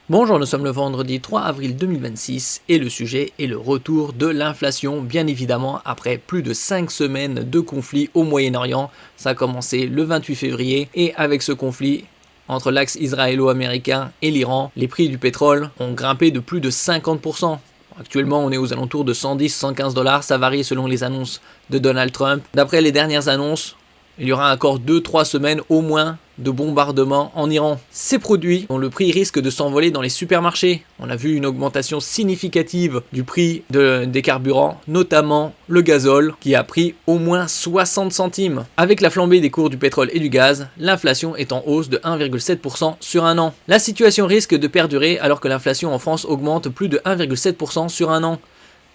Bonjour, nous sommes le vendredi 3 avril 2026 et le sujet est le retour de l'inflation, bien évidemment après plus de 5 semaines de conflit au Moyen-Orient. Ça a commencé le 28 février et avec ce conflit entre l'axe israélo-américain et l'Iran, les prix du pétrole ont grimpé de plus de 50%. Actuellement, on est aux alentours de 110-115 $, ça varie selon les annonces de Donald Trump. D'après les dernières annonces, il y aura encore 2-3 semaines au moins de bombardements en Iran. Ces produits dont le prix risque de s'envoler dans les supermarchés. On a vu une augmentation significative du prix des carburants, notamment le gazole, qui a pris au moins 60 centimes. Avec la flambée des cours du pétrole et du gaz, l'inflation est en hausse de 1,7% sur un an. La situation risque de perdurer alors que l'inflation en France augmente plus de 1,7% sur un an.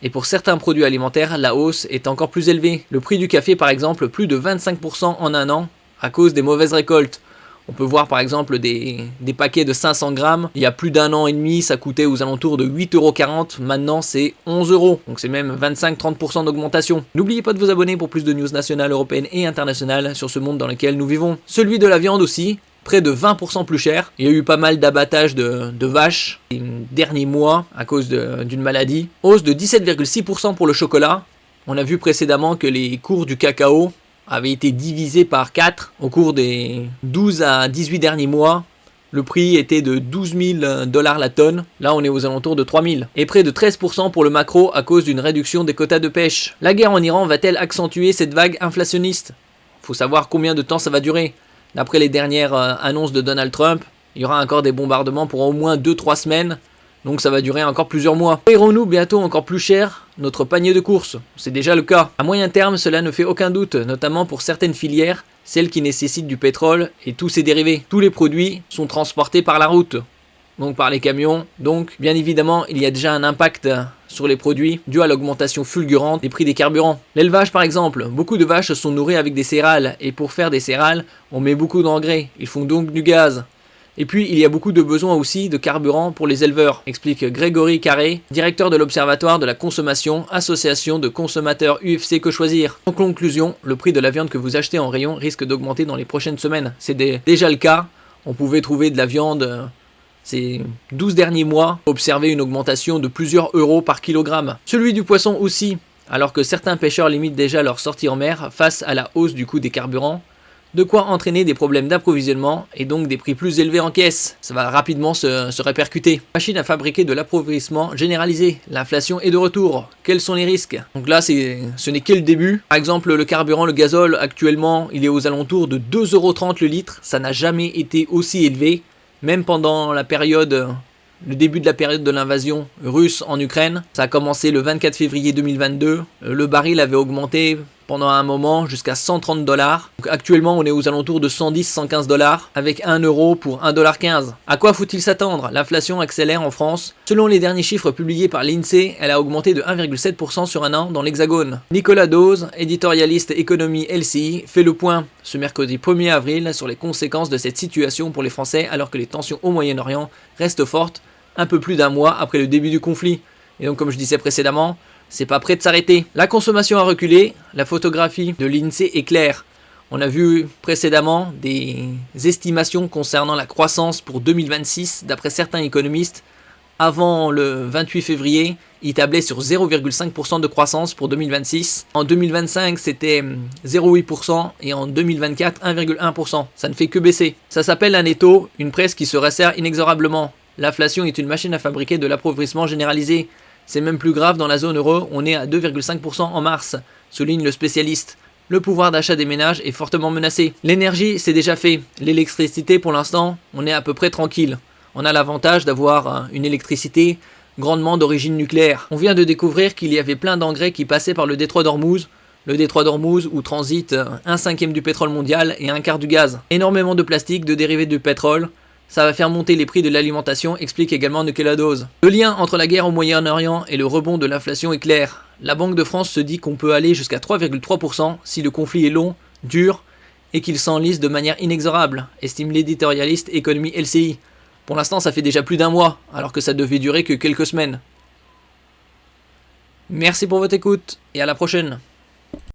Et pour certains produits alimentaires, la hausse est encore plus élevée. Le prix du café par exemple, plus de 25% en un an à cause des mauvaises récoltes. On peut voir par exemple des paquets de 500 grammes. Il y a plus d'un an et demi, ça coûtait aux alentours de 8,40 €. Maintenant, c'est 11 €. Donc c'est même 25-30% d'augmentation. N'oubliez pas de vous abonner pour plus de news nationales, européennes et internationales sur ce monde dans lequel nous vivons. Celui de la viande aussi, près de 20% plus cher. Il y a eu pas mal d'abattage de vaches les derniers mois à cause d'une maladie. Hausse de 17,6% pour le chocolat. On a vu précédemment que les cours du cacao avait été divisé par 4 au cours des 12 à 18 derniers mois. Le prix était de 12 000 $ la tonne. Là, on est aux alentours de 3 000. Et près de 13% pour le maquereau à cause d'une réduction des quotas de pêche. La guerre en Iran va-t-elle accentuer cette vague inflationniste? Faut savoir combien de temps ça va durer. D'après les dernières annonces de Donald Trump, il y aura encore des bombardements pour au moins 2-3 semaines. Donc ça va durer encore plusieurs mois. Paierons-nous bientôt encore plus cher notre panier de courses? C'est déjà le cas. À moyen terme, cela ne fait aucun doute, notamment pour certaines filières, celles qui nécessitent du pétrole et tous ses dérivés. Tous les produits sont transportés par la route, donc par les camions. Donc bien évidemment, il y a déjà un impact sur les produits dû à l'augmentation fulgurante des prix des carburants. L'élevage par exemple, beaucoup de vaches sont nourries avec des céréales et pour faire des céréales, on met beaucoup d'engrais. Ils font donc du gaz. Et puis, il y a beaucoup de besoins aussi de carburant pour les éleveurs, explique Grégory Carré, directeur de l'Observatoire de la consommation, association de consommateurs UFC Que Choisir. En conclusion, le prix de la viande que vous achetez en rayon risque d'augmenter dans les prochaines semaines. C'est déjà le cas. On pouvait trouver de la viande ces 12 derniers mois, observer une augmentation de plusieurs euros par kilogramme. Celui du poisson aussi, alors que certains pêcheurs limitent déjà leur sortie en mer face à la hausse du coût des carburants. De quoi entraîner des problèmes d'approvisionnement et donc des prix plus élevés en caisse. Ça va rapidement se répercuter. La Chine a fabriqué de l'appauvrissement généralisé. L'inflation est de retour. Quels sont les risques? Donc là, ce n'est que le début. Par exemple, le carburant, le gazole, actuellement, il est aux alentours de 2,30 € le litre. Ça n'a jamais été aussi élevé, même pendant le début de la période de l'invasion russe en Ukraine. Ça a commencé le 24 février 2022. Le baril avait augmenté pendant un moment jusqu'à 130 $. Donc actuellement, on est aux alentours de 110-115 $, avec 1 € pour 1,15 $. À quoi faut-il s'attendre? L'inflation accélère en France. Selon les derniers chiffres publiés par l'INSEE, elle a augmenté de 1,7% sur un an dans l'Hexagone. Nicolas Dose, éditorialiste économie LCI, fait le point ce mercredi 1er avril sur les conséquences de cette situation pour les Français alors que les tensions au Moyen-Orient restent fortes un peu plus d'un mois après le début du conflit. Et donc, comme je disais précédemment, c'est pas prêt de s'arrêter. La consommation a reculé, la photographie de l'INSEE est claire. On a vu précédemment des estimations concernant la croissance pour 2026, d'après certains économistes. Avant le 28 février, ils tablaient sur 0,5% de croissance pour 2026. En 2025, c'était 0,8% et en 2024, 1,1%. Ça ne fait que baisser. Ça s'appelle un étau, une presse qui se resserre inexorablement. L'inflation est une machine à fabriquer de l'appauvrissement généralisé. C'est même plus grave dans la zone euro, on est à 2,5% en mars, souligne le spécialiste. Le pouvoir d'achat des ménages est fortement menacé. L'énergie, c'est déjà fait. L'électricité, pour l'instant, on est à peu près tranquille. On a l'avantage d'avoir une électricité grandement d'origine nucléaire. On vient de découvrir qu'il y avait plein d'engrais qui passaient par le détroit d'Ormuz. Le détroit d'Ormuz où transite 1/5 du pétrole mondial et 1/4 du gaz. Énormément de plastique, de dérivés du pétrole. Ça va faire monter les prix de l'alimentation, explique également Nicolas Dose. Le lien entre la guerre au Moyen-Orient et le rebond de l'inflation est clair. La Banque de France se dit qu'on peut aller jusqu'à 3,3% si le conflit est long, dur et qu'il s'enlise de manière inexorable, estime l'éditorialiste économie LCI. Pour l'instant, ça fait déjà plus d'un mois, alors que ça devait durer que quelques semaines. Merci pour votre écoute et à la prochaine.